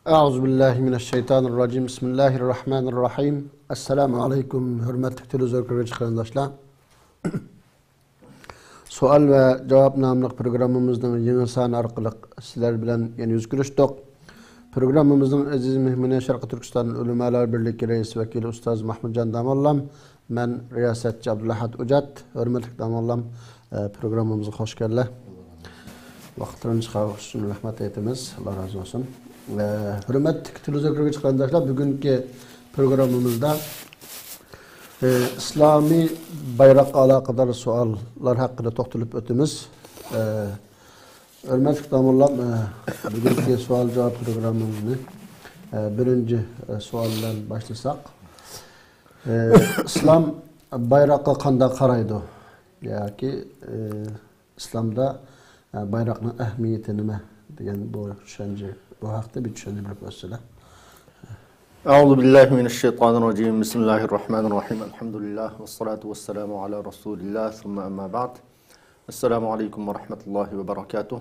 Euzubillahimineşşeytanirracim. Bismillahirrahmanirrahim. Esselamu aleyküm hürmetli televizyon kardeşler. Sual ve cevap namlı programımızın yeni sahne arkalık sizler bilen yeni yüz görüştük. Programımızın aziz mühmine Şarkı Türkistan Ulemalar Birliği Reis Vekili Ustaz Mahmud Can Damallam, ben riyasetçi Abdullahat Ucat. Hürmetli Damallam, programımıza hoş geldin. Vaxtlarını çıkarmış için rahmet etimiz. Allah razı olsun. Hürmetli televizyon kardeşler, bugünkü programımızda İslami bayrak alakadar suallar hakkında toxtulup ötümüz. Hürmetli Damallam, bugünkü sual cevap programımızı birinci sualdan başlasak. İslam bayrakka kanda qaraydı. Yani İslam'da bayrakın ehmiyeti nime degan bu düşünce, bu haqda bir düşünce bilip ötsüler. Euzubillahimineşşeytanirracim. Bismillahirrahmanirrahim. Elhamdülillah ve salatu ve selamu ala Resulillah. Thumma amma ba'd. Esselamu aleyküm ve rahmetullahi ve berekatuh.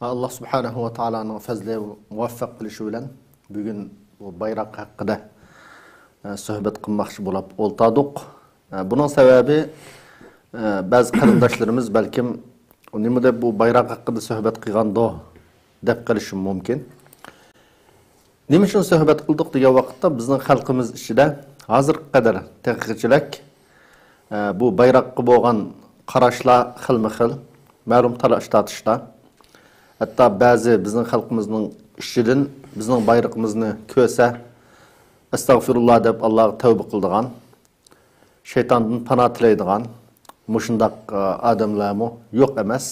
Allah subhanahu ve ta'ala'nın fazli ve muvaffaq qilishi bilan bugün bu bayrak hakkında sohbet qilmoqchi bo'lib o'ltirdik. Bunun sebebi bazı qarindoshlarimiz balkim nimada bu bayrak hakkında sohbet qilganda deb qilishi mumkin. Nima uchun sohbet qildik degan vaqtda bizning xalqimiz ichida hozirga qadar tadqiqotchilar bu bayroqqa bo'lgan qarashlar xilma-xil, ma'lum talash-tortishlar. Hatta ba'zi bizning xalqimizning ishidan bizning bayroqimizni ko'rsa astagfirullah deb Allohga tavba qiladigan, shaytondan panoh tilaydigan mushundaq odamlarmi yo'q emas.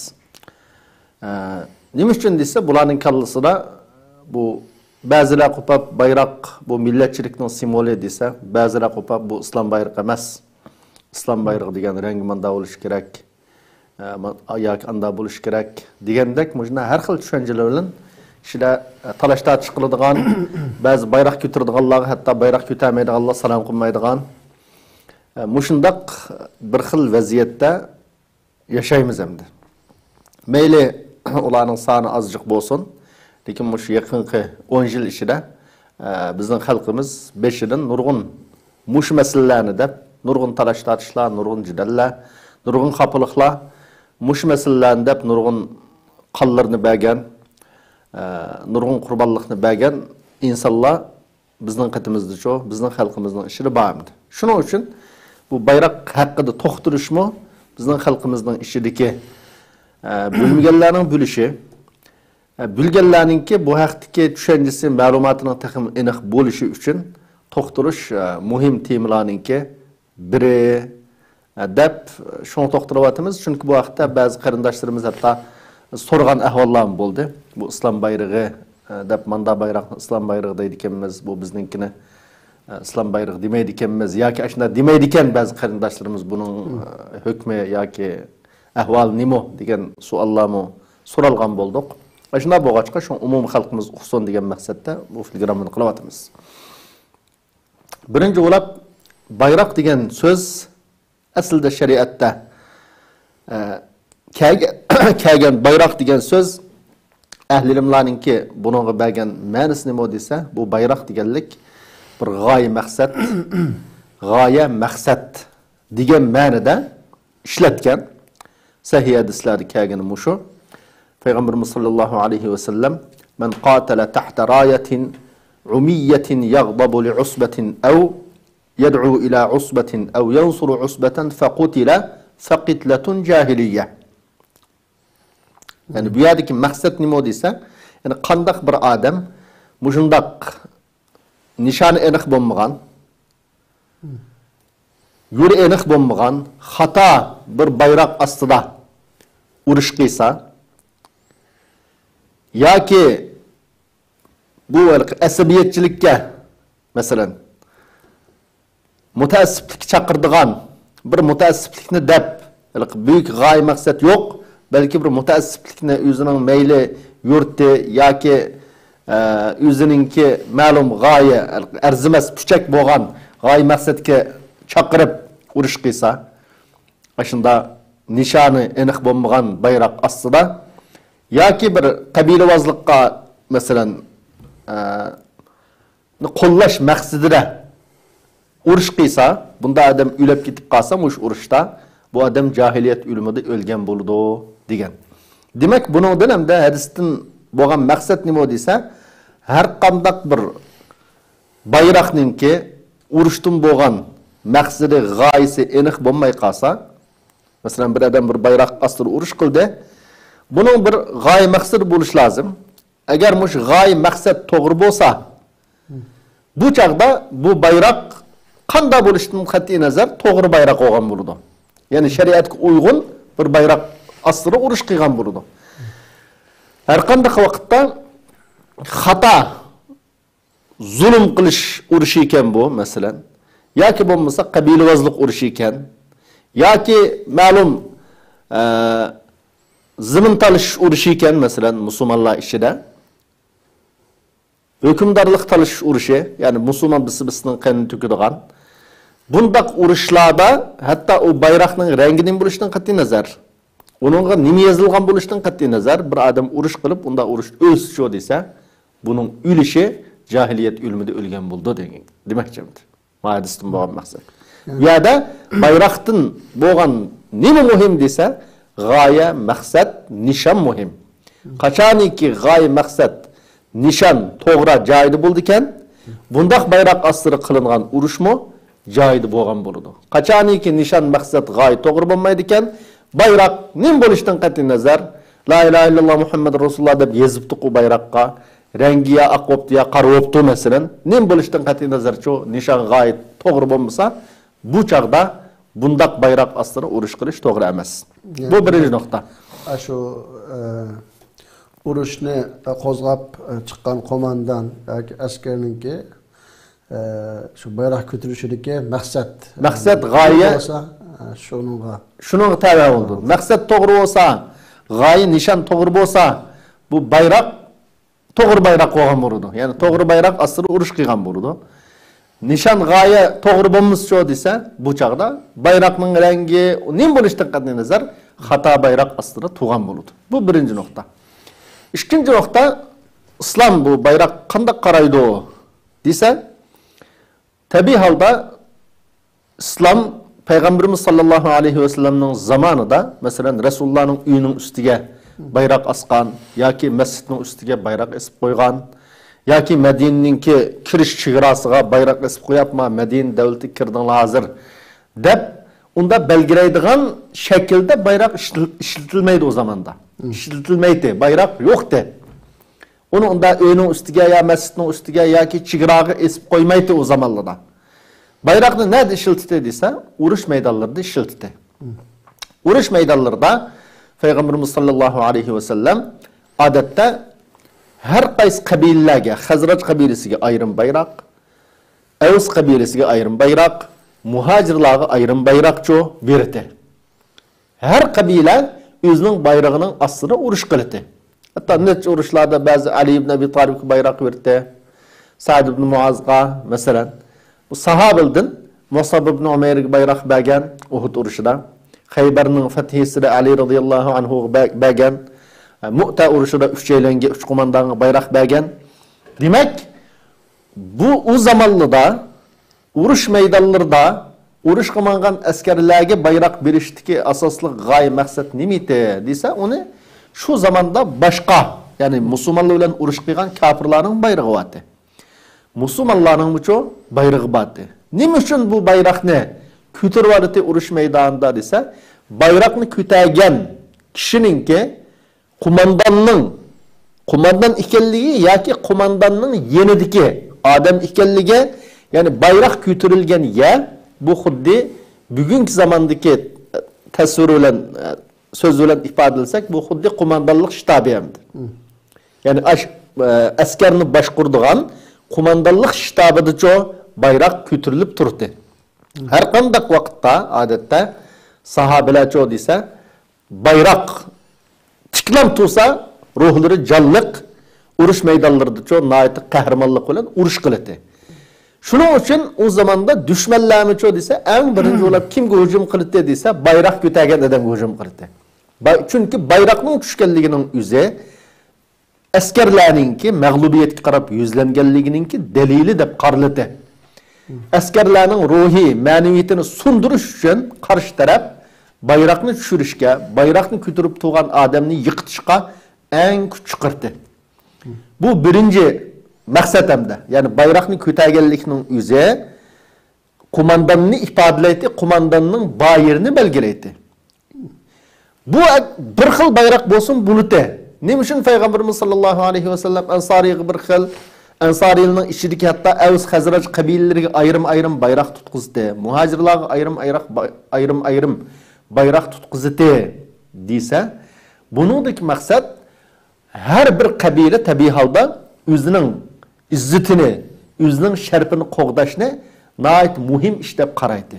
Nima uchun desa, bularning kallasida bu ba'zilar qo'pab bayroq bu millatchilikning simvoli desa, ba'zilar qo'pab bu islom bayrog'i emas. Islom bayrog'i degan rangi manda bo'lishi kerak, yoki anda bo'lishi kerak degandek mujna har xil tushunchalar bilan kishilar talash-tortish qiladigan, ba'zi bayroq ko'taradiganlar, hatto bayroq ko'tarmaydiganlar salom qilmaydigan. Mushundaq bir xil vaziyatda yashaymiz endi. Mayli ularning soni ozchiq bo'lsin, lekin mush yaqinqi 10 yil ichida bizning xalqimiz beshidan nurg'un mush masalalarni deb, nurg'un talash-tortishlar, nurg'un jidallar, nurg'un xafaliklar, mush masalalarni deb nurg'un qonlarni bergan, nurg'un qurbonlikni bergan insonlar bizning qatimizda shu, bizning xalqimizning ishida bordi. Shuning uchun bu bayroq haqida to'xtirishmi bizning xalqimizning ishidagi bo'lmaganlarning bo'lishi, bilganlarninki bu haqdagi tushunchasi, ma'lumotining taxmin aniq bo'lishi uchun to'xtirish muhim temalarninki biri deb shuni to'xtiryapmiz. Chunki bu vaqtda ba'zi qarindoshlarimiz hatto so'rgan ahvollar bo'ldi. Bu islom bayrog'i deb manda bayroqni islom bayrog'i deydi ekanmiz, bu bizninkini islom bayrog'i demaydi ekanmiz yoki shunda demaydi ekan ba'zi qarindoshlarimiz buning hukmi yoki ahvol nima degan savollarni so'ralgan bo'ldik. Shunda bo'lg'achqa shu umum xalqimiz uqsin degan maqsadda bu filgramni qilyapmiz. Birinchi bo'lib bayroq degan so'z aslida shariatda kelgan bayroq degan so'z ahli ilmlarninki buningga bergan ma'nosi nima desa, bu bayroq deganlik bir g'oya maqsad degan ma'noda ishlatgan sahih hadislarda kelgani mushu. Peygamberimiz sallallahu aleyhi ve sellem men qatala tahta rayatin umiyetin yaghdabu li usbatin ev yed'u ila usbatin ev yansuru usbatan faqutila faqitlatun cahiliye. Yani bu yerdeki maksat nima desa, yani qandaq bir adam mushundaq nishoni aniq bo'lmagan, yo'li aniq bo'lmagan, xato bir bayroq ostida urush qilsa yoki bu asabiyatchilikka masalan mutaassiblik chaqirdigan bir mutaassiblikni deb büyük g'oya maqsad yo'q, balki bir mutaassiblikni o'zining mayli yurti yoki o'zininki ma'lum g'oya arzimas puchak bo'lgan g'oya maqsadga chaqirib urush qilsa, shunda nishoni aniq bo'lmagan bayroq ostida yoki bir qabilavozlikqa mesela qo'llash maqsadida urush qilsa, bunda adam o'lib ketib qolsa, o'sha urushda bu adam jahiliyat o'limida o'lgan bo'ldi degan. Demak, buningdan hamda hadisdan bo'lgan maqsad nima desa, har qanday bir bayroqninki urushdan bo'lgan maqsadi, g'oyasi aniq bo'lmay qolsa, masalan bir adam bir bayroq ostida urush qildi, buning bir g'oya maqsadi bo'lishi lozim. Agar mush g'oya maqsad to'g'ri bo'lsa, bu chaqda bu bayroq qanday bo'lishidan qat'iy nazar to'g'ri bayroq bo'lgan bo'ladi. Ya'ni shariatga uyg'un bir bayroq ostida urush qilgan bo'ladi. Har qanday vaqtda xato zulm qilish urushi ekan bu, masalan, yoki bo'lmasa qabilavozlik urushi ekan, yoki ma'lum zimin talish urushi ekan, masalan, musulmonlar ichida hukmdorlik talish urushi, ya'ni musulmon bisi-bisining qanini to'kadigan. Bundaq urushlarda hatto u bayroqning rangining bo'lishidan qat'iy nazar, uningga nima yozilgan bo'lishidan qat'iy nazar, bir odam urush qilib, unda urush o'lsa desa, buning o'lishi jahiliyat o'limida o'lgan bo'ldi degan. Demakchidir. Hadisdan bo'lgan maqsad. Bu yerda bayroqdan bo'lgan nima muhim desa, g'oya, maqsad, nishon muhim. Qachoniki g'oya, maqsad, nishon to'g'ri joyida bo'ldi ekan, bundaq bayroq ostida qilingan urushmi joyida bo'lgan bo'ladi. Qachoniki nishon, maqsad, g'oya to'g'ri bo'lmaydi ekan, bayroq nim bo'lishidan qat'iy nazar, la ilaha illalloh Muhammad rasululloh deb yozibdi u bayroqqa, rangiya oq bo'pti ya qora bo'pti masalan, nim bo'lishidan qat'iy nazar shu nishon, g'oya to'g'ri bo'lmasa, bu chaqda bundaq bayroq ostida urush qilish to'g'ri emas. Bu birinchi nuqta. Shu urushni qo'zg'ab chiqqan qo'mondan yoki askarningki shu bayroq ko'tarishidagi maqsad, g'oya shuning tabiiy bo'ldi. Maqsad to'g'ri bo'lsa, g'oya, nishon to'g'ri bo'lsa, bu bayroq to'g'ri bayroq bo'lgan bo'ladi. Ya'ni to'g'ri bayroq ostida urush qilgan bo'ladi. Nishon, g'oya to'g'ri bo'lmasa desa, bu chaqda bayroqning rangi nim bo'lishidan qat'iy nazar xato bayroq ostida tug'an bo'ladi. Bu birinchi nuqta. Ikkinchi nuqta, islom bu bayroq qanday qaraydi desa, tabiiy holda islom Peygamberimiz sallallahu aleyhi ve sellem'nin zamanında, mesela Resulullah'ın uyunun üstüge bayrak askan, yoki mescidin üstüge bayrak esip koygan, yoki Medine'ninki kiriş çığırasıga bayrak esip koyapma, Medine devleti kirdinli hazır dep, onda belgileydiğin şekilde bayrak işletilmeydi o zamanda. İşletilmeydi, bayrak yoktu. Onu onda uyunun üstüge ya mescidin üstüge yoki çığırağı esip koymaydı o zamanlarda. Bayrakını nerede işletildi uruş meydanlarında işletildi. Uruş meydanlarında Peygamberimiz sallallahu aleyhi ve sellem adette her qaysi kabilelerge, Hazraç kabilesiga ayrım bayrak, Evs kabilesiga ayrım bayrak, muhacirlarga ayrım bayrakçı verdi. Her kabile özünün bayrağının aslına uruş kıldı. Hatta net uruşlarda bazı Ali ibn Abi Talib bayrak verdi. Sa'd ibn Muaz'ga mesela. Bu sahabildin Musab ibn Umayr bayrak bergen Uhud uruşida. Xaybarning fathisiga Ali radhiyallohu anhu bergen. Mu'ta uruşida 3 eylenge 3 qo'mondonga bayrak bergen. Demek bu o zamanlarda uruş meydanlarında uruş qilmagan askarlarga bayrak berishdiki asosli g'oya maqsad nima edi desa, onu şu zamanda başka, yani musulmonlar bilan urush qilgan kafirlarning bayrog'i bo'lardi. Musulmonlarning bu bayrog'i bo'lardi. Nima uchun bu bayroqni ko'tarib oldi urush maydonida desa, bayroqni ko'targan kishiningki qo'mondan ekanligi yoki qo'mondanning yenidagi odam ekanligi, yani bayroq ko'tarilgan yer bu xuddi bugungi zamondagi tasvir bilan söz bilan ifodalansak, bu xuddi qo'mondonlik shtabi hamdir. Yani askarni boshquradigan qo'mondonlik shtabida bayroq ko'tarilib turdi. Har qanday vaqtda odatda sahobalar desa, bayroq tiklam tursa, ruhlari jonliq urush maydonlarida nihoyat qahramonlik bilan urush qiladi. Shuning uchun o zamanda dushmanlarni desa, eng birinchi bo'lib kimga hujum qildi desa, bayroq ko'targan odamga hujum qildi. Çünkü bayroqning tushganligining o'zi askarlarninki mag'lubiyatga qarab yuzlanganligininki dalili deb qaraladi. Askarlarning ruhiy, ma'naviyatini sundirish uchun qarshi taraf bayroqni tushirishga, bayroqni ko'tarib turgan odamni yiqitishga eng kuch chiqardi. Bu birinchi maqsad hamda. Ya'ni bayroqni ko'targanlikning o'zi qo'mondonni ifodalaydi, qo'mondonning bayirini belgilaydi. Bu bir xil bayroq bo'lsin bulute. Nima uchun Payg'ambarimiz sollallohu alayhi va sallam Ansariga bir xil Ansariyning ichidagi hatto Avs Xazraj qabilalariga ayrim bayroq tutqizdi. Muhojirlarga ayrim bayroq tutqizdi desa, buningdagi maqsad har bir qabila tabiiy holda o'zining izzatini, o'zining sharafini qo'g'dashni nəhayət muhim iş deb qaraydı.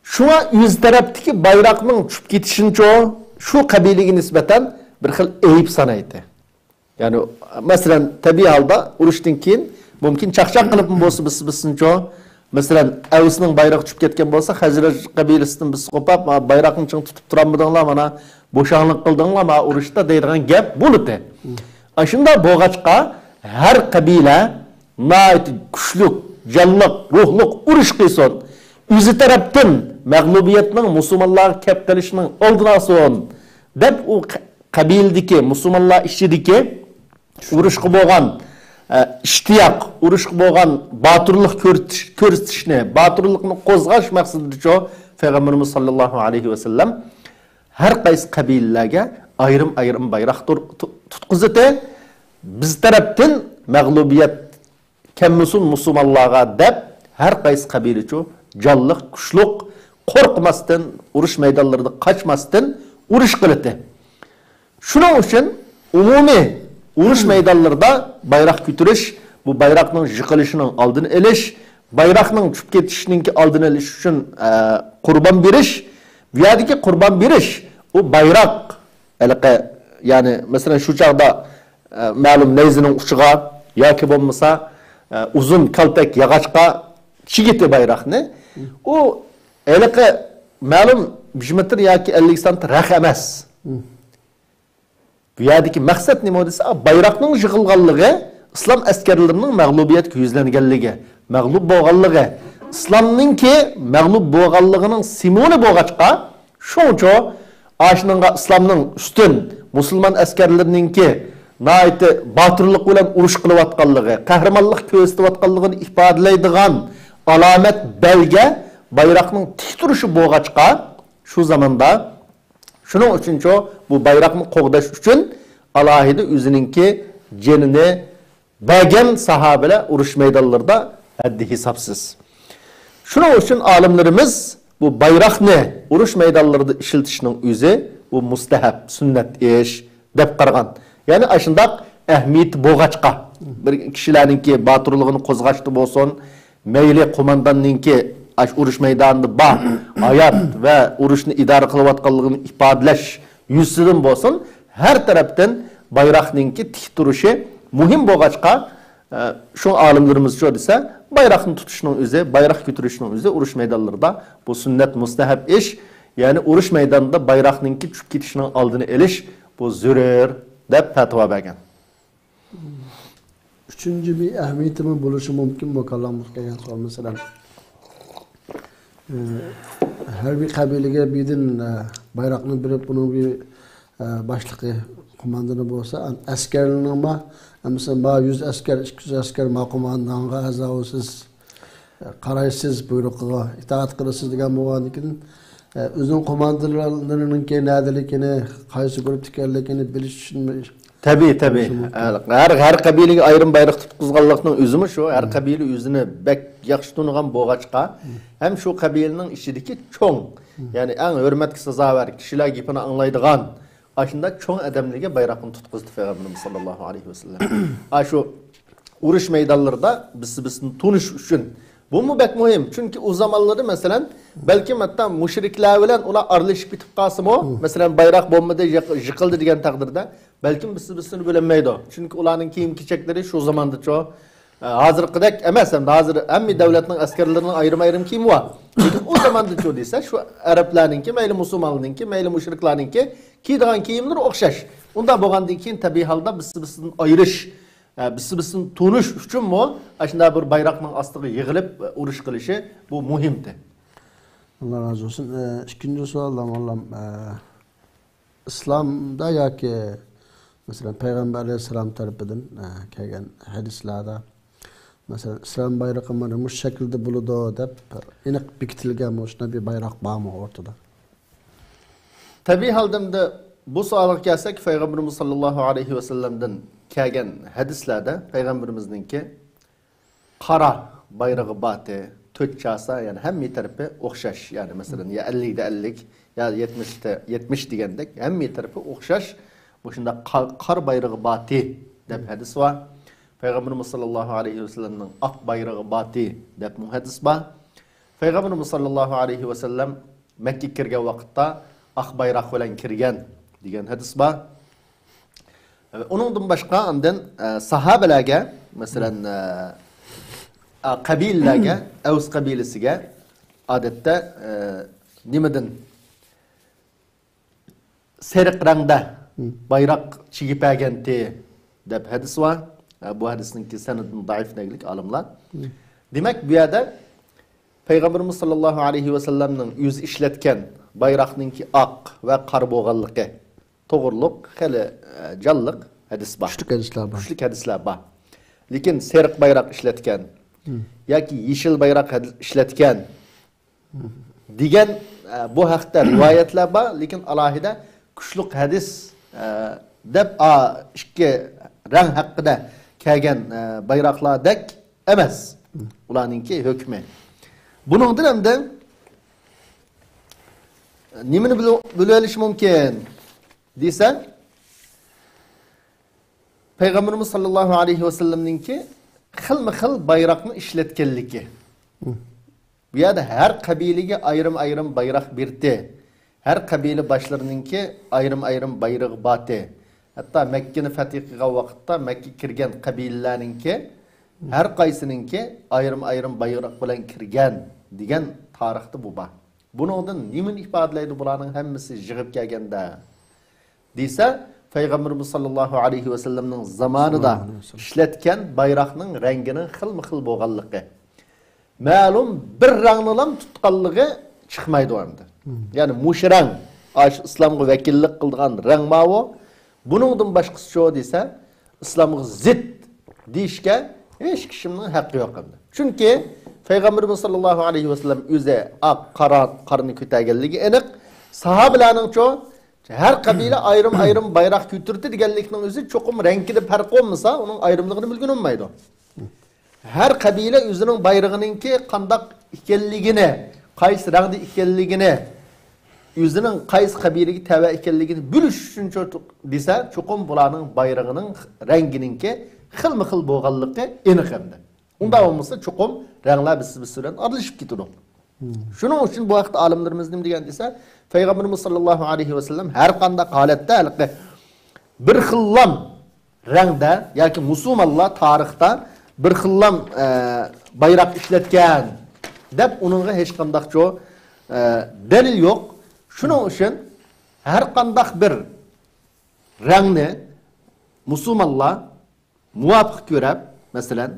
Şuna yüz tarafdaki bayroqning tushib ketishini şu qabilaga nisbatan bir xil ayib sanaydi. Yani masalan tabiiy holda urushdan keyin mumkin chaqchaq qilib bo'lsa bizsincho masalan Avsning bayroq tushib ketgan bo'lsa Xazraj qabilasidan biz qo'pab bayroqni ching tutib turamidinglar, mana bo'shanlik qildinglar, mana urushda deydigan gap bo'ldi. Shunda bo'g'achqa har qabila nəhayət kuchli, canlıq, ruhluk urush qilsin. O'zi tarafdan mag'lubiyatning musulmonlarga kelib qolishining oldini olsin deb u qabildagi musulmonlar ichidagi urushga bo'lgan ishtiyoq, urushga bo'lgan botirlik ko'rsatishni, botirlikni qo'zg'ash maqsadida Payg'ambarimiz sollallohu alayhi va sallam har qaysi qabilalarga ayrim bayroq tutqizdi. Biz tarafdan mag'lubiyat kelmesin musulmonlarga deb har qaysi qabilacho jonliq, kuchliq, qo'rqmasdan, urush maydonlarida qochmasdan urush qildi. Shuning uchun umumiy urush maydonlarida bayroq ko'tarish, bu bayroqning yiqilishining oldini olish, bayroqning tushib ketishining oldini olish uchun qurbon berish, bu yerdagi qurbon berish u bayroq ya'ni masalan shu chaqda ma'lum nayzining uchiga yoki bo'lmasa uzun kaltak yağaçqa çigiti bayroqni o eliqi ma'lum 1 metr yoki 50 sant raq emas. Bu yerdagi maqsad nima desa, bayroqning yig'ilganligi islom askarlarining mag'lubiyatga yuzlanganligi, mag'lub bo'lganligi, islomningki mag'lub bo'lganligining simvoli bo'lg'achqa, shuncha ashninga islomning ustun musulmon askarlariningki nəhayət batırlıq bilan urush qilayotganligi, qahramonlik ko'rsatayotganligini ifodalaydigan alomat belge bayroqning tik turishi bo'lg'achqa, shu zamonda shuning uchun bu bayroqni qo'g'dash uchun alohida o'zininki jenini bergan sahobalar urush maydonlarida haddi hisobsiz. Shuning uchun olimlarimiz bu bayroqni urush maydonlarida ishlatishning o'zi bu mustahab, sunnat ish deb qaragan. Yani aşındaq ahmiyeti bo'g'achqa bir kishilarninki botirligini qo'zg'ashdi bo'lsin, mayli qo'mondonninki urush maydonida bor hayot va urushni idora qilayotganligini ifodalash yuzidan bo'lsin, har tarafdan bayroqninki tik turishi muhim bo'g'achqa, shu olimlarimiz shu desa, bayroqni tutishning o'zi, bayroq ko'tarishning o'zi urush maydonlarida bu sunnat mustahab ish, ya'ni urush maydonida bayroqninki tushib ketishining oldini olish bu zarur deb fatvo bergan. Üçüncü bir ahmiyetimi buluşu mümkün mü kallamız kelgan savol masalan her bir qabilaga birden bayroqni berib bunun bir boshlig'i qo'mondoni bo'lsa, askarlarning ma masalan 100 askar, 200 askar ma qo'mondonga a'zosiz qaraysiz, buyruqqa itoat qilasiz degan bo'lgandan o'zining qo'mondonlarining nadaligini, qaysi guruh ekanligini bilish uchun tabii. Her qabilaga ayrim bayroq tutqizganlikning o'zimi shu, har qabila o'zini bek yaxshi tunigan bo'g'achqa, ham shu qabilaning ichidagi cho'ng, ya'ni eng hurmatga sazovor kishilar gapini anglaydigan, ashunda cho'ng odamlarga bayroqni tutqizdi Payg'ambarimiz sollallohu alayhi vasallam. Shu urush maydonlarida bizni tunish uchun bu mu bek muhim. Çünkü o zamanlarda mesela belki hatta müşrikler bilen ular aralashib bitib qolsa-mu, mesela bayroq bombada yiqildi degan taqdirda belki bizni bilinmaydi. Çünkü ularning kiyim-kechakları şu zamanda hozirgidek emas, ham hozir hamma davlatning askarlarining ayrim kiyimi bor. Lekin o zamanda çoğu desa şu Araplarninki, mayli musulmonlarninki, mayli mushriklarninki kiydigan kiyimler o'xshash. Unda bo'lgandan keyin tabiiy holda biz-bizni ayirish, biz-bizni tunish uchun mu shunday bir bayroqning ostiga yig'ilib urush qilishi bu muhimdi. Allah razı olsun. İkinci sualım Allah'ım. İslam'da ya ki mesela Peygamber Aleyhisselam tarafından kelgen hadislerde mesela İslam bayrağı bu şekilde buludu dep inek bekitilgen boşuna bir bayrak var mı ortada? Tabii halde bu suala gelsek Peygamberimiz sallallahu aleyhi ve sellem'den kelgen hadislerde Peygamberimizdinki qara bayrağı batı, tötçasa yani hem bir tarafı o'xshash yani mesela ya 50'de 50 ya 70'de 70 degandek hem bir tarafı o'xshash bu shunda qar bayrağı batı deb hadis var. Peygamberimiz sallallahu aleyhi ve sellem'nin ak bayrağı batı deb hadis var. Peygamberimiz sallallahu aleyhi ve sellem Mekke kirgan vaqtda ak bayrak bilan kirgan degan hadis var. Onundan başqa ondan sahabelarga mesela qabilalarga, Avs qabilasiga odatda nimadan seriq rangda bayroq chigib berganti deb hadis var. Bu hadisninki sanadin zaif neglik olimlar. Demak bu yerda Peygamberimiz sallallahu aleyhi ve sellem'nin yüz işletken bayroqninki oq va qora bo'lganligi to'g'riliq, hali jonliq hadis bor. Kuchli hadislar bor. Lekin seriq bayroq ishlatgan yoki yeşil bayroq ishlatgan degan bu haqda rivoyatlar bor, lekin alohida kuchli hadis deb ikki rang haqida kelgan bayroqlardek emas. Ularninki hukmi. Buningdan hamda nimani bilib olish mumkin desa Peygamberimiz sallallahu aleyhi ve sellem'ninki xilma-xil bayroqni ishlatganligi. Bu yerda har qabilaga ayrim bayroq berdi. Har qabila boshlarininki ayrim bayrog'i boti. Hatto Makkani fath qilgan vaqtda Makka kirgan qabilalarninki har qaysininki ayrim bayroq bilan kirgan degan tarixda bu bor. Buningdan nimani ifodalaydi bularning hammasi yig'ib kelganda desa Peygamberimiz sallallahu aleyhi ve sellem'nin zamanında işletken bayrakның renginin xilma-xil bo'lganligi. Ma'lum bir rangni tutqanligi chiqmaydi endi. Yani mushrang, islomga vakillik qilgan rang mavu. Buningdan boshqasi shu desa, islomga zid deyishga hech kimning haqqi yo'q endi. Chunki Peygamberimiz sallallahu aleyhi ve sellem o'zi oq qarni ko'targanligi aniq. Sahobalarning cho her kabile ayrim bayrak götürdü deganlikning o'zi cho'qim rangida farq olmasa, onun ayrımlığını bilgin olmaydi. Her kabile o'zining bayrog'ininki qandaq ekanligini, qaysi rangda ekanligini, o'zining qaysi qabilaga tava ekanligini bilish uchun desa, cho'qim bularning bayrog'ining rangininki xilma-xil bo'lganligi aniq endi. Unda olmasa cho'qim ranglar biz bilan aralashib ketadi. Şunun için bu vaqt alimlerimiz nima degan desa, Peygamberimiz sallallahu aleyhi ve sellem her qanday holatda bir xillam rangda yoki musulmonlar tarixda bir xillam bayroq ishlatgan deb uningga hech qanday dalil yo'q. Shuning uchun her qanday bir rangni musulmonlar muvofiq ko'rib, masalan,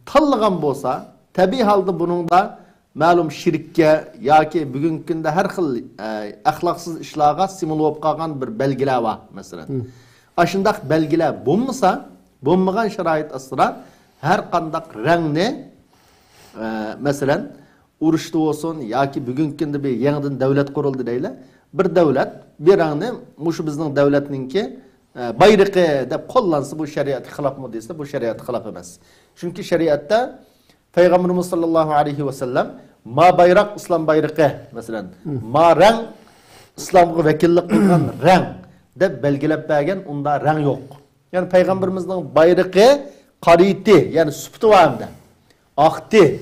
tanlagan bo'lsa, tabiiy holda buningda ma'lum shirkka yoki bugungi kunda har xil axloqsiz ishlarga simul bo'lib qolgan bir belgilar bor masalan. Ashundaq belgilar bo'lmasa, bo'lmagan sharoit ostida har qanday rangni masalan urushda bo'lsin yoki bugungi kunda bir yangidan davlat qurildi deylar. Bir davlat bir rangni mushu bizning davlatninki bayrog'i deb qo'llansa bu shariat xilofmi desa, bu shariat xilof emas. Chunki shariatda Peygamberimiz sallallahu aleyhi ve sellem ma bayrak İslam bayrağı mesela ma rang İslam'a vekillik kılgan rang deb belgilep bergen unda rang yok. Yani Peygamberimizin bayrağı qariti yani süpti varında. Aqti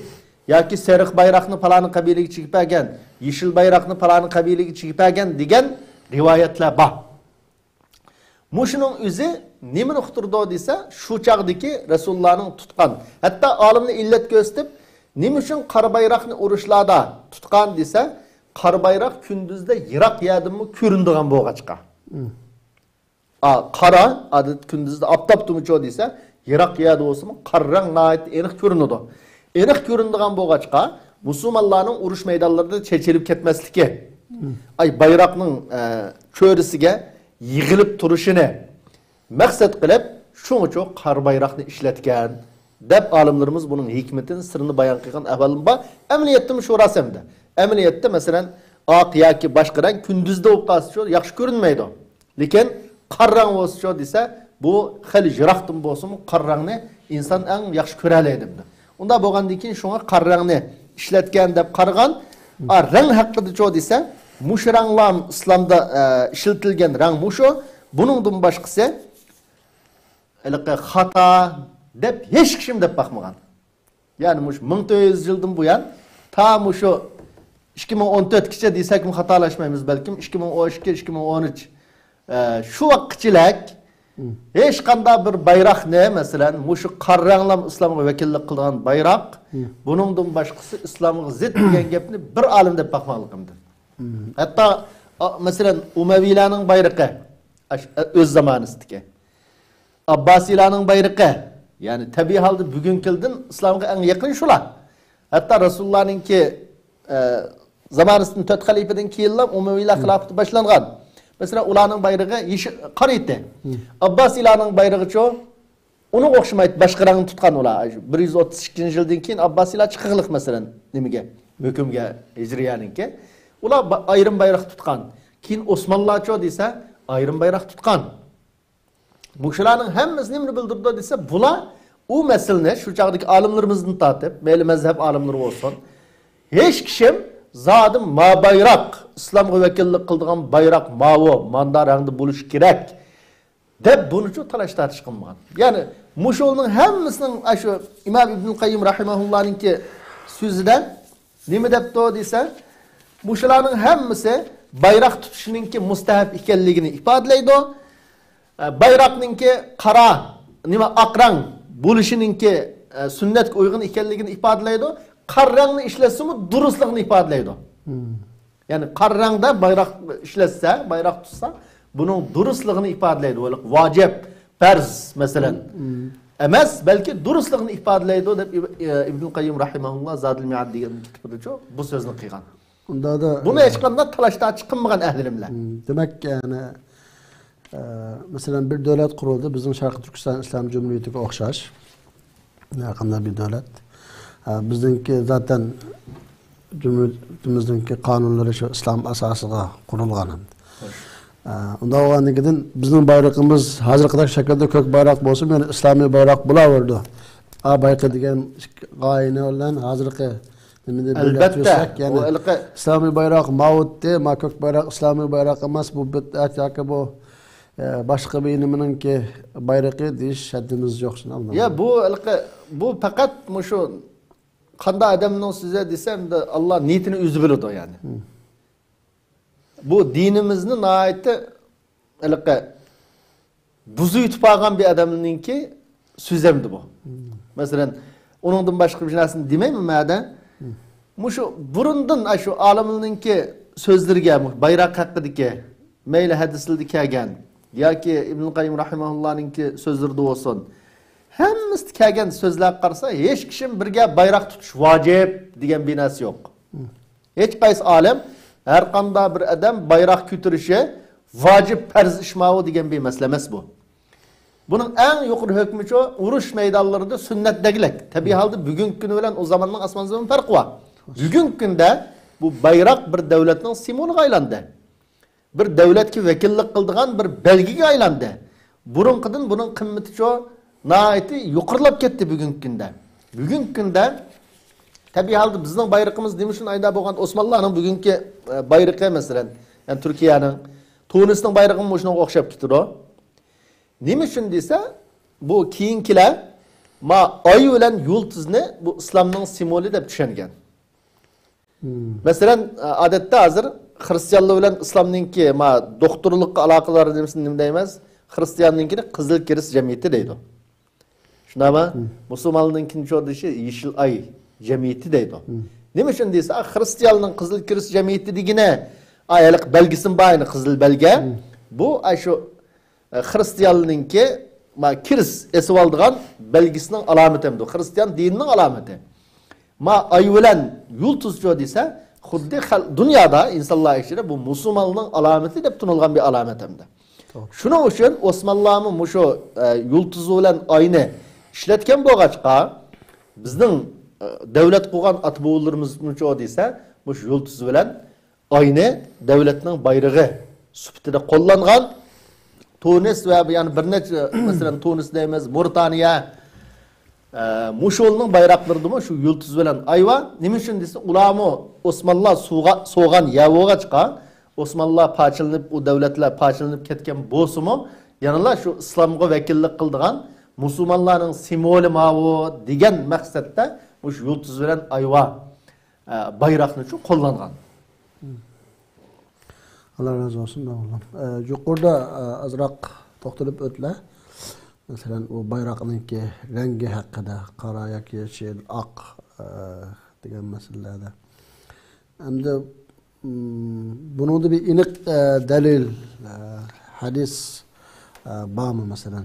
yoki seriq bayroqni falani qabilaga chigib bergan, yeşil bayroqni falani qabilaga chigib bergan degan rivoyatlar bor. Muşunun o'zi nimani uqtirdi desa, shu chaqdagi Rasulullohning tutgan. Hatto olimni illat ko'rsatib, Nima uchun qora bayroqni urushlarda tutgan desa, qora bayroq kunduzda yiroq yerdimi ko'rindigan bo'lg'achqa. Qara adet kunduzda aptap tumucho desa, yiroq yerda bo'lsa-mu, qarrang nayt aniq ko'rinadi. Aniq ko'rindigan bo'lg'achqa musulmonlarning urush maydonlarida chechilib ketmasligi. Ay bayroqning cho'risiga yig'ilib turishini maqsad qilib, shuning uchun qora bayroqni ishlatgan deb olimlarimiz buning hikmatini, sirini bayon qilgan ahvolim bor. Amaliyotda shu rasamda. Amaliyotda masalan oq yoki boshqa rang kunduzda bo'lib qolsa, yaxshi ko'rinmaydi. Lekin qarrang bo'lsa desa, bu xili yiroqdan bo'lsa-mu, qarrangni inson eng yaxshi ko'ra oladi. Unda bo'lgandan keyin shunga qarrangni ishlatgan deb qaragan, rang haqida cho desa, mush ranglar islomda ishlatilgan rang mushu, buningdan boshqasi xato deb hech kim deb baxmagan. Ya'ni mush 1900 yildan buyon ta mushu 2014gacha desak mi xatolashmaymiz balkim 2012-2013 shu vaqtchilik hech qanday bir bayroqni masalan mushu qarranglam islomga vakillik qilgan bayroq buningdan boshqasi islomga zid degan gapni bir olim deb baxmaligimdir. Hatto masalan Umaviylarning bayrog'i o'z zamonisidagi Abbasiylarning bayrog'i yani tabiiy holda bugungidan islomga eng yaqin shular. Hatto Rasulullohninki zamonisidan 4 xalifadan keyinlar Umaviylar xilofati boshlangan. Mesela ularning bayrog'i qora edi. Abbasiylarning bayrog'i-chi uni o'xshamaydi, boshqa rangni tutgan ular. 132-yildan keyin Abbasiylar chiqig'liq masalan nimaga? Hukmga hijriyaninki. Ular ayrim bayroq tutgan. Keyin Osmonlarcha desa, ayrim bayroq tutgan. Bu shularning hammasi nimani bildirdi desa, bular u masalani shu chaqdagi olimlarimizdan tortib, mayli mazhab olimlari bo'lsin, hech kim zadım ma bayrak, İslam'a vekillik kıldığın bayrak mavi, mandarangda buluş gerek. De bunu çok talaş tartış kılmagan. Yani muşolunun hemmisinin şu İmam İbn Kayyim rahimahullah'ın ki sözüden ne mi depti o dese, muşolanın hemmisi bayrak tutuşunun ki mustahap ikenliğini ifadeleydi o. Bayrakının ki kara, nime akran buluşunun ki sünnet uygun ikenliğini ifadeleydi o. Qarrangni işletse mi durusluğunu ifadeleydi. Yani qarrangda bayrak işletse, bayrak tutsa bunun durusluğunu ifadeleydi. Vacip, farz mesela. Emas belki durusluğunu ifadeleydi deb İbn Kayyim rahimahullah Zadul Mi'ad degan kitobida bu sözünü qilgan. Unda da bunu hech qanday talashda chiqmagan ahlimlar. Demek yani mesela bir devlet kuruldu. Bizim Şarkı Türkistan İslam Cumhuriyeti'ne o'xshash. Yaqinda bir devlet. Bizdenki zaten Cumhuriyetimizdeki kanunları şu İslam asasına kurulgan. Onda oğandan gidin bizim bayrağımız hazırkıdak şekilde kök bayrak olsun yani İslami bayrak bulaverdi. Bayrakı degen gayene olan hazırkı elbette yani İslami bayrak mavutdi, ma kök bayrak İslami bayrak emas bu bid'at yoki bu başka bir iniminin ki bayrağı deyiş haddimiz yoksun. Ya bu fakat şu qanda adamning size desem de Allah niyetini o'zi biladi yani. Bu dinimizni nihoyatda buzuytib qolgan bir adamninki so'zamdi bu. Masalan, uningdan boshqa bir narsani demayman ma'da. Mushu burundan shu olimlarninki so'zlariga bayroq haqidagi mayli hadislarda kelgan yoki Ibn Qayyim rahimahullahninki so'zlarida bo'lsin. Hammasi kelgan so'zlar qarasa hech kim birga bayroq tutish vojib degan binasi yo'q. Hech qaysi olim har qanday bir odam bayroq ko'tarishi vojib farz ishmovi degan bir masala emas bu. Buning eng yuqori hukmi shu urush maydonlarida sunnatdagilik. Tabiiy holda bugungi kuni bilan o zamonning osmon zamin farqi bor. Bugungi kunda bu bayroq bir davlatning simvoliga aylandi. Bir davlatga vakillik qiladigan bir belgiga aylandi. Burunqidan buning qimmati shu naiti yuqorilab ketdi bugungi kunda. Bugungi kunda tabiiy holda bizning bayrog'imiz demishin ayda bo'lgan Osmonlarning bugungi bayrog'i masalan, yani Turkiyaning, Tunisning bayrog'i shunga o'xshab ketdi. Nima uchun desa, bu keyingilar ma oy bilan yulduzni bu islomning simvoli deb tushungan. Masalan, odatda hozir xristianlik bilan islomningki ma doktorlikqa aloqalari demishin nima deymiz? Xristianninkini qizil kirist jamiyati deydi. Shunami? Musulmonlarninkini cho'dishi yeshil ay cemiyeti deydi o. Nima uchun desa, Hristiyanlığın Qizil Kirist cemiyeti digine ayalik belgisin bayını Qizil belge. Bu şu Hristiyanlığınki ma Kirist esib aldığan belgisinin alameti hem de. Hristiyan dininin alameti. Ma ay bilen yultuzcu dese, xuddi dünyada insanlar içinde bu Müslümanlığın alameti de tunulgan bir alamet hem de. Şunun için Osmanlı'nın şu yultuzu olan ayını işletken bu ağaçka bizden devlet kuran atbuğularımızın çoğu dese bu yultuzu olan ayını devletinin bayrağı süptide kullangan Tunis ve yani bir neçe mesela Tunis demez Moritanya Muşol'un bayrakları da şu yultuz bilen ayva nima üçün dese ulamı Osmanlılar soğan yavoğa çıkan Osmanlılar parçalanıp o devletler parçalanıp ketken bosumu yanılar şu İslam'a vekillik kıldığan Müslümanların simvolü mavu digen maksatda bu şu yultuz bilen ayva bayrakını çok kullangan. Allah razı olsun da oğlum. Yukarıda azrak toxtalib ötler. Mesela o bayrağınınki rengi hakkında qara yoki yeşil, ak degan meselelerde. Hem de bunun da bir iniq delil, hadis bağımı mesela.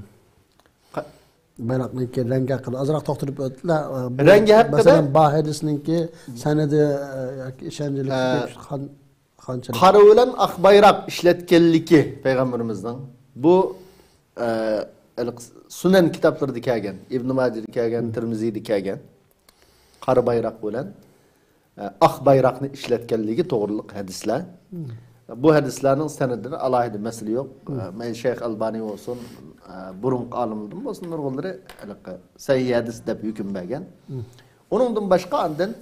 Bayrağınınki rengi hakkında azrak toxtalib ötler. Rengi hakkında? Mesela bah hadisininki senedi yoki işencelik qanchalik. Qara bilen ak bayrak işletkenliki peygamberimizden. Bu Sunan kitapları dikagen, İbn Majah dikagen, Tirmizi dikagen. Qara bayrak bilen ak bayrakni işletkenligi to'g'riliq hadislar. Bu hadislarning sanadida alohida mesele yok. Men Şeyh Albani olsun, burun alimdim olsun nurg'unlari sahih hadis deb hukm bergan. Onundan başqa andan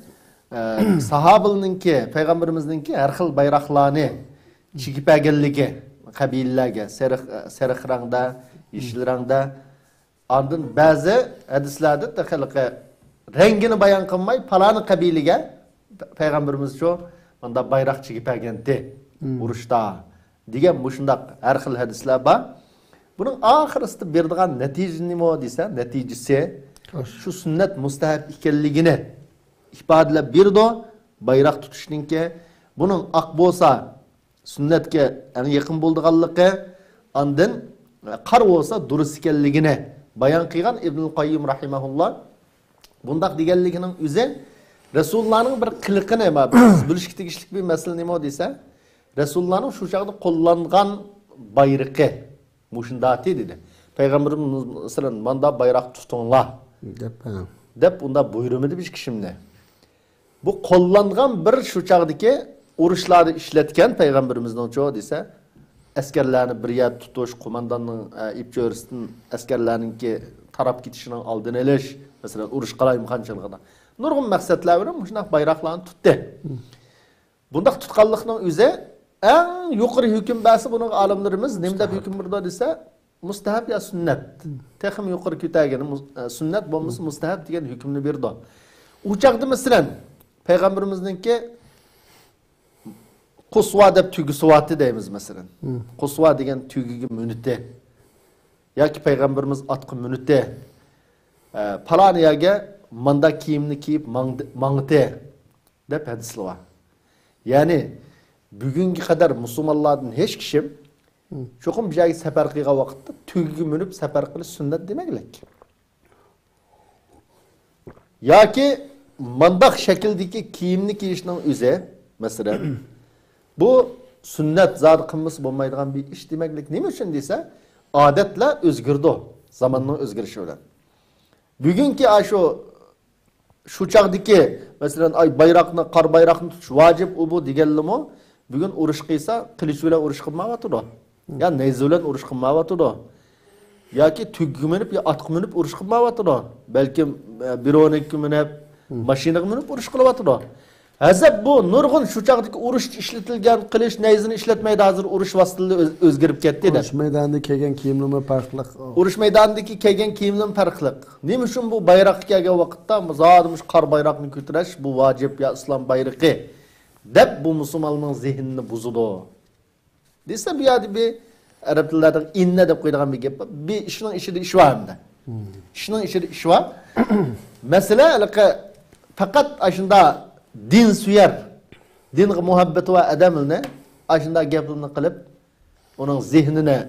sahabilninki, peygamberimizningki har xil bayroqlarni chigib berganligi qabilalarga, sariq rangda, yeşil rangda. Andın bazı hadislerde de rengini bayan kılmay palanı kabilige peygamberimiz şu onda bayrak çekip geldi uruşta diye bu şundak her xil hadisler var. Bunun ahiriste berdiğan netice nima dese neticesi şu sünnet mustahab ikenligini ifadele birdo bayrak tutuşninki bunun ak bolsa sünnetke yani yakın bulduğanlığı andın qar olsa durus ekenligini bayan qilgan İbn Qayyim rahimahullah bundaq deganligining o'zi Rasulullahning bir qiliqini biz bilishga tegishli bir masala nima desa Rasulullahning shu chaqda qo'llangan bayraqi mushundati dedi. Payg'ambarimiz masalan manda bayroq tutinglar deb unda buyurmadi bir kishimni. Bu qo'llangan bir shu chaqdagi urushlarda ishlatgan payg'ambarimizning cho'g'i desa askerlerini bir yer tutuş, kumandanın ipçörüsünün askerlerinki tarap gidişinin aldığını eleş, mesela uruş qalayım qançılığına. Nurgun məqsədlər var, müşnaq bayraqlarını tutdu. Bundaq tutqanlıqның özü en yuqarı hüküm bəsi bunun alimlerimiz nemdə hüküm burada dese mustahab ya sünnet. Texim yuqarı kütəgəni sünnet bolması mustahab degan hükümni berdi. Uçaqda mesela peyğəmbərimizninki Kusva deb tügü suvatı deyimiz mesela. Kusva degen tügüge münütte. Ya ki peygamberimiz atkı münütte. Palaniyaga manda kiyimni kiyip mangıte deb hadisli var. Yani bugünkü kadar Müslümanlardan hiç kişim çokum bir şey sefer kıyga vakitte tügüge münüp sefer kılı sünnet demeklik. Ya ki mandak şekildeki kiyimni kiyişinin üze mesela bu sünnet zat kılması bulmaydıgan bir iş demeklik. Neyim için dese adetle özgürdü o. Zamanın özgürüşü öyle. Bugünkü şu çağdaki mesela ay bayrakını, kar bayrakını tutuş vacip o bu digelli mi? Bugün uruş kıysa kılıç ile uruş kılmavatır o. Ya neyze ile uruş kılmavatır o. Ya ki tüggü minip ya atkı minip uruş kılmavatır o. Belki bir 12 minip maşinik minip uruş kılmavatır o. Hazır bu nurgun şu çağdaki uruş işletilgen kılıç neyzini işletmeydi hazır uruş vasıtlı özgürüp gitti de. Uruş meydanındaki kegen kiyimlimi farklı. Uruş meydanındaki kegen kiyimlimi farklı. Neyim için bu bayrak kegen vakitte zadmış kar bayrakını kütüreş bu vacip ya İslam bayrağı dep bu Müslümanlığın zihnini bozuldu. Dese bir yerde bir Arap dillerden inne de koyduğum bir gep bir işinin işi de iş var hem de. İşinin işi de iş var. Mesela fakat aşında din süyer, din muhabbeti ve adamını aşında gapını kılıp onun zihnine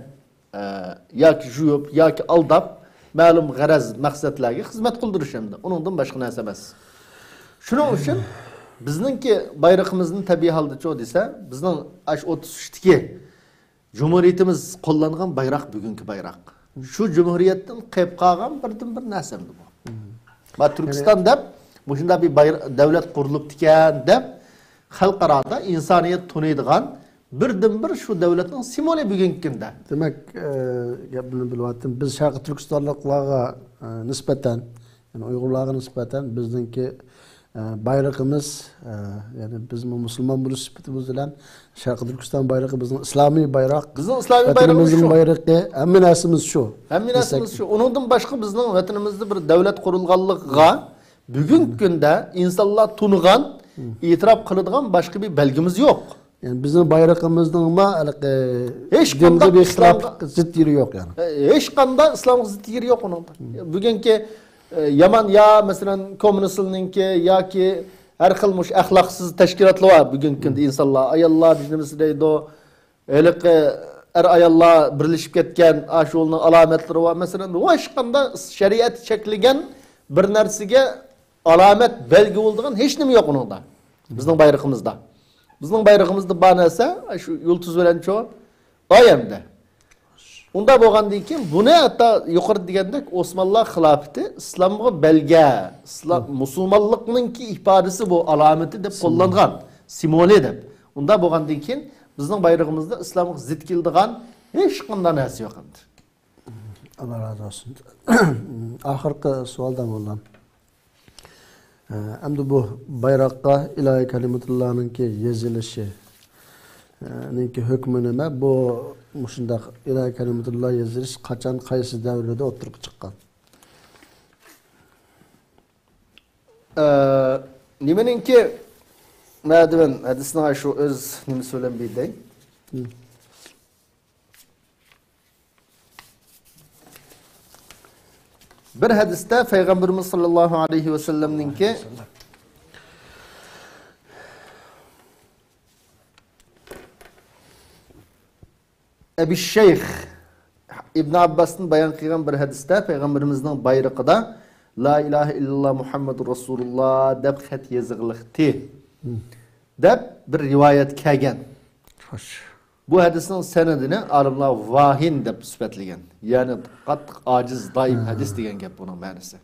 yoki juyup yoki aldap ma'lum g'araz maqsadlarga xizmat qildirish hamda uningdan boshqa narsa emas. Shuning uchun bizningki bayrog'imizni tabiiy holda cho desa, bizning 33dagi Cumhuriyetimiz qo'llangan bayroq bugungi bayroq. Shu Cumhuriyetdan qolib qolgan birdan-bir narsa bu. Va Turkiston deb shunda bir davlat qurilibdi ekan deb xalqaroda insoniyat tunaydigan birdan-bir shu davlatning simvoli bugungi kunda. Demek gapini bilyaptim. Biz Sharq Turkistonliklarga nisbatan, yani Uyg'urlarga nisbatan bizningki bayrog'imiz, yani bizim musulmon bo'lish sifatimiz bilan Sharq Turkiston bayrog'i bizning islomiy bayroq. Bizning islomiy bayrog'imiz shu. Bayrog'i hamma narsamiz shu. Hamma narsamiz shu. Uningdan boshqa bizning vatanimizda bir davlat qurilganligiga bugungi kunda insonlar tunigan, e'tirof qiladigan boshqa bir belgimiz yo'q. Yani bizim bayrog'imizning hech qanday bir ixtilof zid yeri yo'q yani. Hech qanday islomga zid yeri yo'q uningda. Bugungi Yaman ya mesela komünistninki yoki har xil mush axloqsiz tashkilotlar var bugungi kunda insonlar ayollar biznemisi deydi o ayollar birlashib ketgan ashulning alomatlari var mesela hech qanday shariat cheklagan bir narsaga alomat belgi bo'ladigan hech nima yo'q uningda. Bizning bayrog'imizda. Bizning bayrog'imizda bor narsa shu yulduz bilan cho oyamda. Unda bo'lgandan keyin buni hatto yuqori degandek Osmanlılar xilofati islomga belga, islom musulmonlikningki ifodasi bu alomati deb qo'llangan, simvoli deb. Unda bo'lgandan keyin bizning bayrog'imizda islomga zid keladigan hech qanday narsa yo'q endi. Allah razı olsun. Ahirgi savoldan bo'lgan. Endi bu bayroqqa ilahi kalimatullah'ningki yezilishi, ninki hukmi nima? Bu shundaq ilahi kalimatullah yezilish qachon qaysi davrda o'tirib chiqqan? Nimaninki madem hadisning shu o'z nima so'lanmaydi. Bir hadisda Peygamberimiz sallallahu aleyhi ve sellem'ninki Ebi Şeyh İbn Abbas'ın bayan qilgan bir hadisda Peygamberimizning bayrog'ida La ilahe illallah Muhammedur Rasulullah deb xat yozilg'liqdi deb bir rivoyat kelgan. Bu hadisning sanadini olimlar vahin deb sifatlagan. Ya'ni qattiq ojiz doim hadis degan gap buning ma'nosi.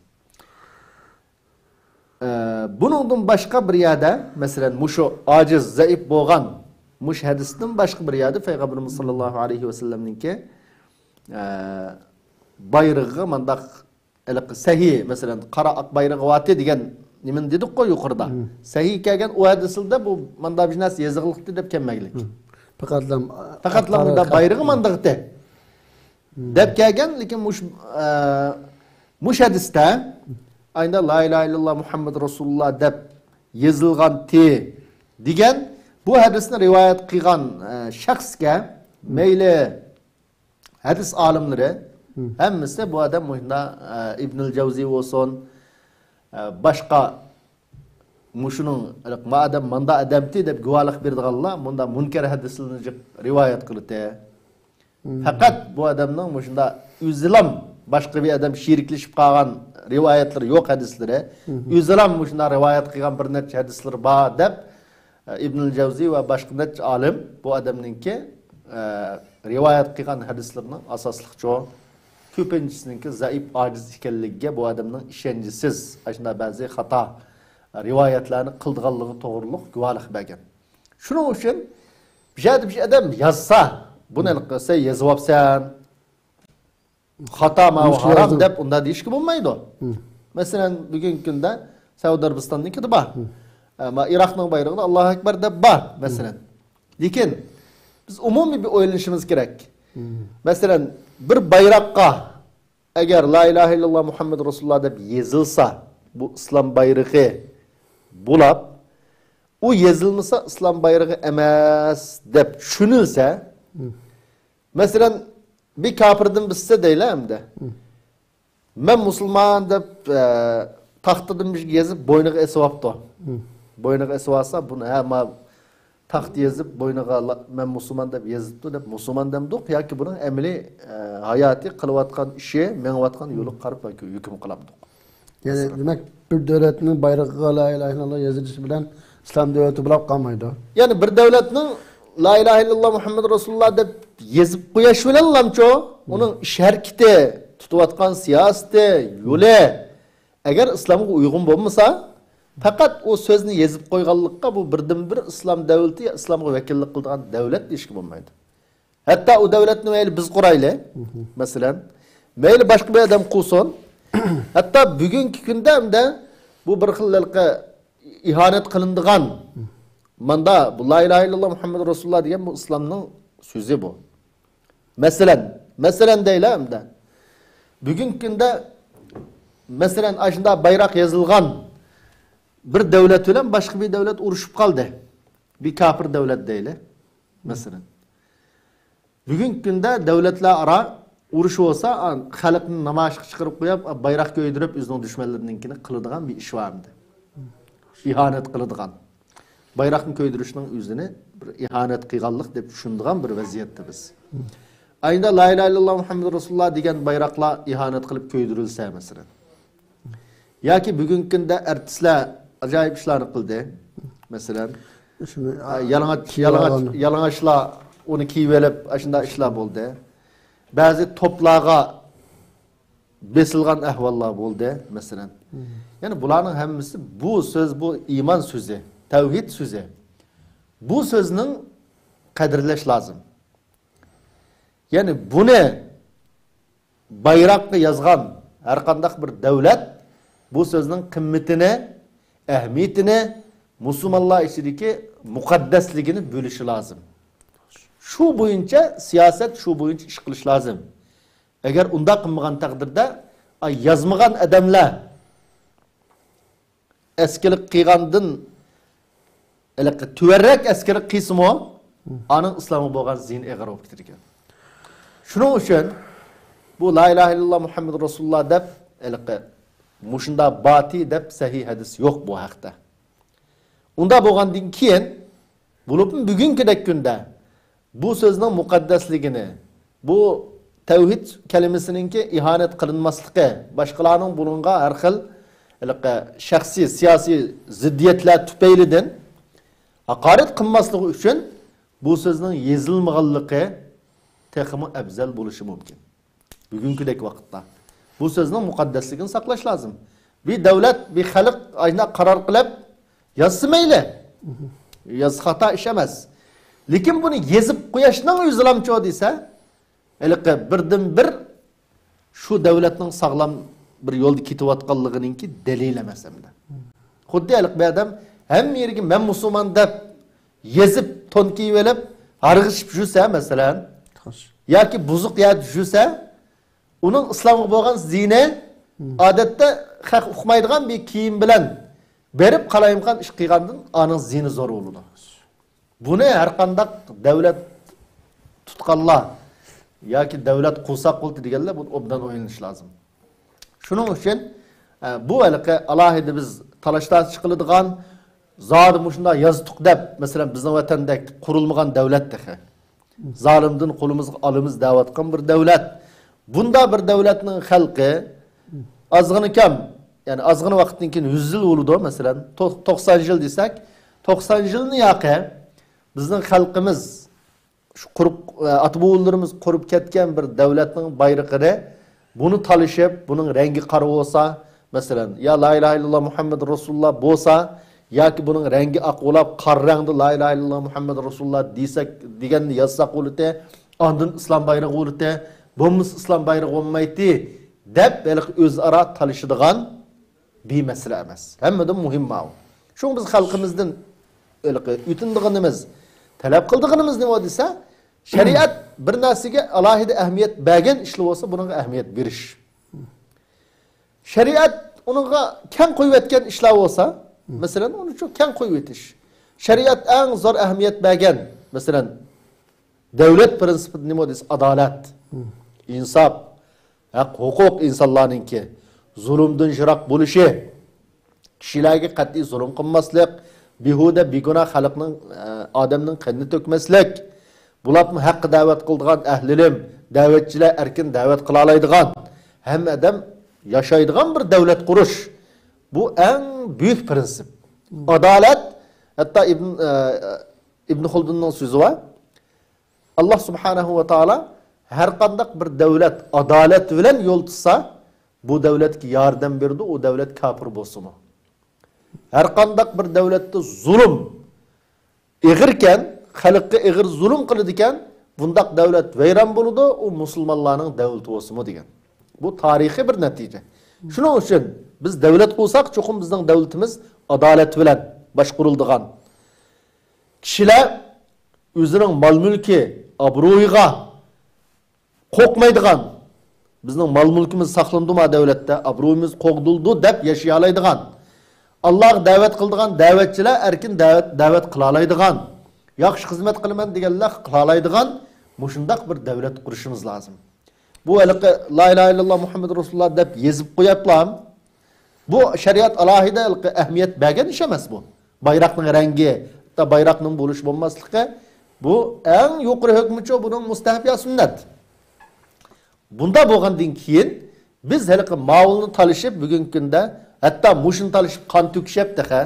Buningdan boshqa bir yerda, masalan, mushu ojiz, zaif bo'lgan mush hadisdan boshqa bir yerda Peygamberimiz sallallohu alayhi va sallamninki bayrog'i mandaq sahih, masalan, qara oq bayrog'i vati degan nimen dedik-ku yuqorida. Sahih kelgan o hadisda bu manda bir narsa yozilibdi deb kelmaglik. Faqatlamda bayrog'i mandaqda deb kelgan, lekin mush hadisda ayda la ilahe illallah Muhammed Rasulullah deb yozilgan degan bu hadisni rivoyat qilgan shaxsga mayli hadis olimlari hammasi bu odam munda Ibnul Javziy bo'lsin, boshqa mushuning madam manda adamti deb guvohlik berdiganlar munda munkar hadislarni rivoyat qildi. Faqat bu odamning mushunda o'zilam boshqa bir odam sheriklashib qolgan rivoyatlar yo'q hadislari, o'zilam mushunda rivoyat qilgan bir necha hadislar bor deb İbnul Javziy va boshqa necha olim bu odamninki rivoyat qilgan hadislarning asosliqcha ko'pinchisininki zaif, ojiz ekanligiga bu odamning ishonchisiz, ashunda ba'zi xato rivoyatlarni qildiganligi to'g'riliq guvohlik bergan. Shuning uchun bir odam yozsa, buni qilsa yozyapsan, xato ma harom deb unda deyishga bo'lmaydi. Masalan, bugungi kunda Saudiya Arabistonniki bor. Ama Irak'ның bayrog'ida Allohu akbar deb bor, masalan. Lekin biz umumiy bir o'ylanishimiz kerak. Masalan, bir bayroqqa agar la ilahe illallah Muhammed Rasulullah deb yozilsa, bu islom bayrog'i bo'lib, u yozilmasa islom bayrog'i emas deb tushunilsa, masalan, bir kafirdan bilsa deylar hamda. Men musulmon deb taxtıdan bir gezip boynuğa esip aptı. Boynuğa esip alsa bunu ama taxt yazıp boynuğa men Müslüman dep yazıptı dep Müslüman demdik yoki bunun emeli hayatı kılıvatkan işe meňiwatkan yolu qarıp hüküm kılamdık. Yani demek bir devletinin bayrağına la ilahe illallah yazılışı bilen İslam devleti bulap kalmaydı. Yani bir devletinin la ilahe illallah Muhammed Resulullah dep yazıp koyaş bilen lamço onun şerkite tutuvatkan siyasete yole eğer İslam'a uygun bolmasa fakat o sözünü yazıp koyganlıkka bu birden bir İslam devleti İslam'a vekillik kıldıgan devlet işki bolmaydı. Hatta o devletni meyli biz kuraylı mesela meyli başka bir adam kursun hatta bugünkü günde hem de bu bir xillalqa ihanet kılındıgan manda bu la ilahe illallah Muhammed Resulullah diyen bu İslam'ın sözü bu. Mesela değil hem de bugünkü günde mesela aşında bayrak yazılgan bir devlet ile başka bir devlet uruşup kaldı. Bir kafir devlet değil. Mesela. Bugünkü günde devletler ara uruş olsa halkın namaş çıkarıp koyup bayrak göydürüp üzerine düşmanlarınınkini kılıdıgan bir iş vardı. İhanet kılıdıgan. Bayrakın köydürüşünün üzerine bir ihanet kıygallık deyip düşündüğün bir vaziyette biz. Aynı la ilahe illallah Muhammed Resulullah diyen bayrakla ihanet kılıp köydürülse mesela. Ya ki bugünkü günde ertisler acayip işler kıldı. Mesela yalanaçla onu kiyvelip aşında işler oldu. Bazı toplağa besilgan ahvallar oldu mesela. Yani bunların hemisi bu söz bu iman sözü, tevhid sözü. Bu sözünün kadirleş lazım. Yani bu ne bayrakla yazgan her kandak bir devlet bu sözünün kıymetini, ehmiyetini, Müslümanlar içindeki mukaddesliğini bölüşü lazım. Şu boyunca siyaset, şu boyunca iş kılış lazım. Eğer unda kılmagan takdirde yazmagan adamlar eskilik kıygandın tüverrek eskilik kısmı anın İslam'ı boğan zihin eğer olup gitirken. Şunun için bu la ilahe illallah Muhammed Resulullah dep muşunda bati dep sahih hadis yok bu hakta. Unda boğandın kiyen bulupun bugünkü günde bu sözünün mukaddesliğini, bu tevhid kelimesininki ihanet kılınmaslığı, başkalarının bulunga her xil şahsi, siyasi ziddiyetler tüpeylidin hakaret kılmaslığı için bu sözünün yazılmağanlığı tekimi ebzel buluşu mümkün. Bugünkü vakitte. Bu sözünün mukaddesliğini saklaş lazım. Bir devlet, bir halk ayna karar kılıp yazsımeyle. Yaz hata işemez. Lekin bunu yazıp koyaşından yüzülamçı deyse birden bir şu devletin sağlam bir yolda kitivatkallıgınınki delil emesem de. Xuddi bir adam hem yergi ben Müslüman dep yazıp tonkiyi velip hargışıp jüse mesela ya ki buzuk ya jüse onun İslam'a boğan zine adette okumaydıgan bir kiyim bilen berip kalayımkan iş kıygandın anın zini zor olur. Bu ne her kandak devlet tutkallar ya ki devlet kursak oldu diyenler bu obdan oynanış lazım. Şunun için bu elke Allah'ı biz talaştan çıkılıdığan zalimuşunda yazdık dep mesela bizim vatandaki kurulmayan devlet dexe. Zalimdin kolumuz alımız davatkan bir devlet. Bunda bir devletin halkı azgını kam yani azgını vakitinkin 100 yıl oludu mesela 90 yıl desek 90 yılını yakı bizning halkımız şu kurup atbuğullarımız kurup ketken bir devletin bayrağını bunu talışıp bunun rengi qarı olsa mesela ya la ilahe illallah Muhammed Resulullah bolsa ya ki bunun rengi ak olap qar rengli la ilahe illallah Muhammed Resulullah desek deganni yazsak olute andın İslam bayrağı olute bomuz İslam bayrağı olmaydı dep belki özara talışıdığan bir mesele emas. Hemmeden muhim ma'u. Şunu biz halkımızdan ütindiğimiz talep kıldığımız ne o dese şeriat bir narsaga alohida ahamiyat bergan ishli bo'lsa bunga ahamiyat berish. Şeriat onunğa keng qo'yib etgan ishlar bo'lsa, masalan, uni uchun keng qo'yib etish. Şeriat eng zo'r ahamiyat bergan, masalan, davlat prinsipi nima desa adolat, insof, haq, huquq insonlarningki, zulmdan yiroq bo'lishi, kishilarga qat'iy zulm qilmaslik, behuda beguna xalqning odamning qanini to'kmaslik, bularni haqqi da'vat qiladigan ahlilim, da'vatchilar erkin da'vat qila oladigan, hamma odam yashaydigan bir davlat qurish. Bu eng büyük prinsip. Adalet, hatta İbn Haldun'un sözü var. Allah Subhanahu ve Taala her kandak bir devlet adalet bilen yol tutsa, bu devlet ki yardım verdi, o devlet kafir bolsun. Her kandak bir devlette zulüm eğirken, halkı eğir zulüm kılıdiken, bundak devlet veyran buludu, o Müslümanların devleti olsun diyen. Bu tarihi bir netice. Şunun için biz devlet olsak, çokum bizden devletimiz adalet bilen başkurulduğun. Kişiler özünün mal mülki, abruiga kokmaydıgan, bizning mal mulkimiz saqlandı mı devlette, abruimiz qoqduldu deb yaşayalaydıgan, Allah davet qildigan davetçiler erkin davet qilalaydigan, yaxshi xizmat qilaman deganlar qilalaydigan, mushundaq bir davlat qurishimiz lazım. Bu haliqi la ilahe illallah Muhammed Rasulullah deb yezib qo'yaplam. Bu şeriat alohida ahamiyat bergan ish emas bu. Bayroqning rangi, da bayroqning bo'lish bo'lmasligi bu eng yuqori hukmicha buning mustahab ya sunnat. Bunda bo'lgandan keyin biz haliqi ma'ulni talishib bugungi kunda hatta mushin talishib qon to'kishib taqa,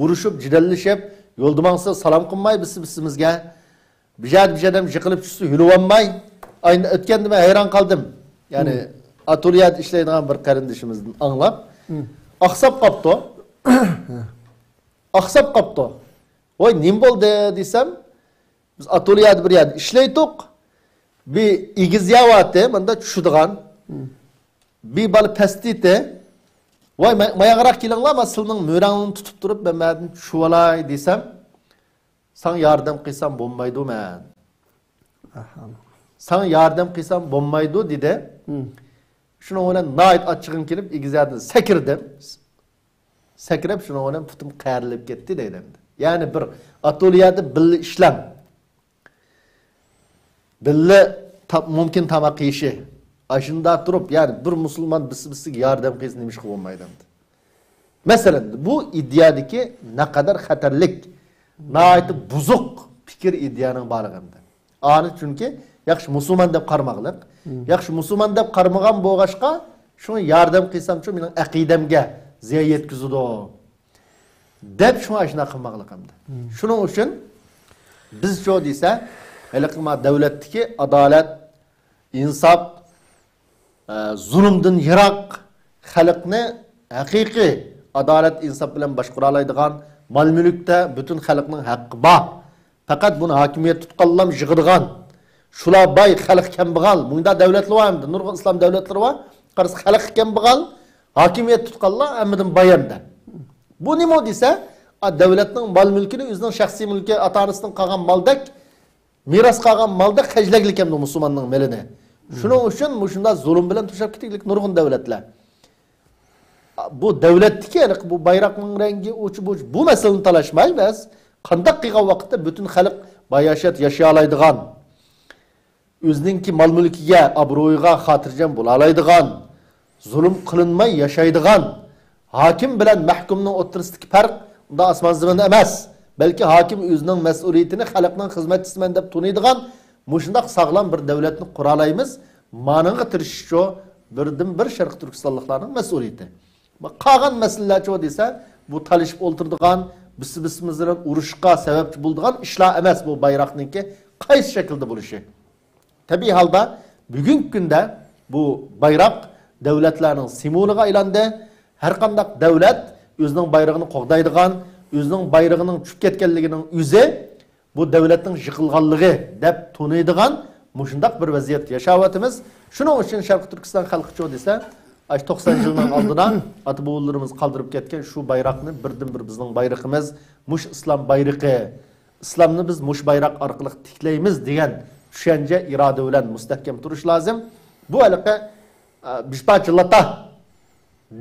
urushib, jidallashib, yo'lda mangsa salom qilmay bisimizga bijadam yiqilib tushsa yurolmay, ayni o'tganda men hayron qoldim. Ya'ni atölyada ishlaydigan bir qarindishimizni anglab, aqsab qopdi. Aqsab qopdi. Voy, nim bo'ldi desam, biz atölyada bir yerda ishlaydik. Bir igizyavati, manda tushadigan. Bir bal pastite. Voy, mayaqroq kelinglar, men sizning mo'rangni tutib turib, men madin tushib olay desam, sen yardım qilsam bo'lmaydi men. Sen yardım qilsam bo'lmaydi dedi. Şuna bilan nayt açığın kelib igizadin sakirdim. Sakirib şuna bilan putum qayrilib ketdi deydi. Yani bir atölyada billi ishlam. Billi mumkin tamaq yeyishi. Aşında turib, yani bir musulmon bisiga yardım qilsin nima ish qilib bo'lmaydi. Masalan, bu ideyadagi ne kadar xatarlik, nayt buzuq fikir ideyaning borlig'ida. Ani chunki yaxshi musulmon deb qarmoqliq, yaxshi musulmon deb qarmagan bo'lg'ashqa, shuni yardım qilsam-chu mening aqidamga ziyon yetkazadi. Deb shuni ashna qilmoqligimda. Shuning uchun biz shu desa, haliqma davlatdagi adolat, insof, zulmdan yiroq xalqni haqiqiy adolat, insof bilan boshqara oladigan, mol mulkda butun xalqning haqqi bor. Faqat buni hokimiyat tutqanlar yig'irgan. Şula bay xalq kambag'al, bunda davlatlar var mı? Nurg'un islom davlatlari var. Qarşı xalq kambag'al, hokimiyat tutqanlar hammadan bayanda. Bu nima desa, davlatning mol mulkini o'zining shaxsiy mulki, ata-onasidan qolgan maldak, miras qolgan maldak hajlaglik hamda musulmonning melini. Shuning uchun shunda zulm bilan tushab ketdik nurg'un davlatlar. Bu davlatniki, bu bayroqning rangi o'ch-bo'ch, bu masalani talashmaymiz. Qanday qilgan vaqtda butun xalq bayashat yashay oladigan, o'zininki mol mulkiga, obro'yiga xotirjam bo'la oladigan, zulm qilinmay yashaydigan, hokim bilan mahkumning o'rtasidagi farq unda osmon zamin emas, balki hokim o'zining mas'uliyatini xalqning xizmatchisiman deb tunaydigan, mushundaq sog'lom bir davlatni qura olamiz. Ma'noga tirishish birdan bir sharq turkistonliklarning mas'uliyati. Qolgan masalalar cho desa, bu talishib o'ltirdigan, bisimizdan urushga sababchi bo'ldigan ishlar emas bu bayroqniki qaysi shaklda bo'lishi. Tabii halda bugün günde bu bayrak devletlerinin simvoliga aylandi. Her qandaq devlet özünün bayrağını qo'g'daydigan, özünün bayrağının tushib ketganligining o'zi bu devletning yiqilganligi deb tunaydigan mushundaq bir vaziyat yashayapmiz. Shuning uchun Sharq Turkiston xalqi cho desa, 90 yildan oldindan ota-bobolarimiz qoldirib ketgan shu bayroqni birdan bir bizning bayrog'imiz, mush islom bayrog'i. Islomni biz mush bayroq orqali tiklaymiz degan tushuncha iroda bilan mustahkam turish lozim. Bu haliqa bishpachilata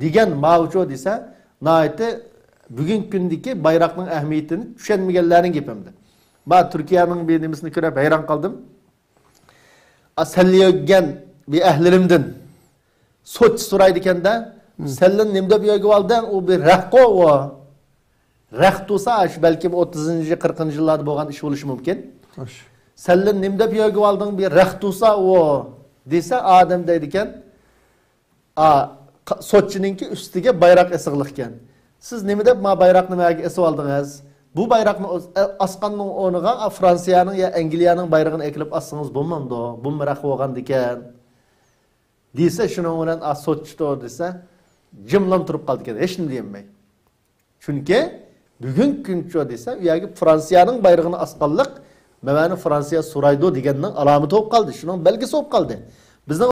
degan mavzu desa, nayati bugungi kundagi bayroqning ahamiyatini tushunmaganlarning gapimdi. Men Turkiyaning bir nimasini ko'rib hayron qoldim. Asalliyogan bir ahlilimdan so'ch so'raydi ekanda, Senden nimde bir yögüvaldan o bir rehko o. Rehtusa belki 30. 40. yıllarda boğan iş oluşu mümkün. Hoş. Senden nimde bir yögüvaldan bir rehtusa o. Dese Adem deydiken Soçininki üstüge bayrak esirlikken. Siz nimde ma bayrak nimaga esip aldınız? Bu bayrakni asqanning o'rniga Fransiyaning ya Angliyaning bayrog'ini ekilib assangiz bo'lmamdi. Bu miraq bo'lgan ekan. Desa shuning bilan sochto desa jimlam turib qoldi ekan. Hech nima deyolmay. Chunki bugun kuncho desa, u yerga Fransiyaning bayrog'ini asqanlik, mana Fransiya so'raydi deganning alomati bo'lib qoldi. Shuning belgisi bo'lib qoldi. Bizning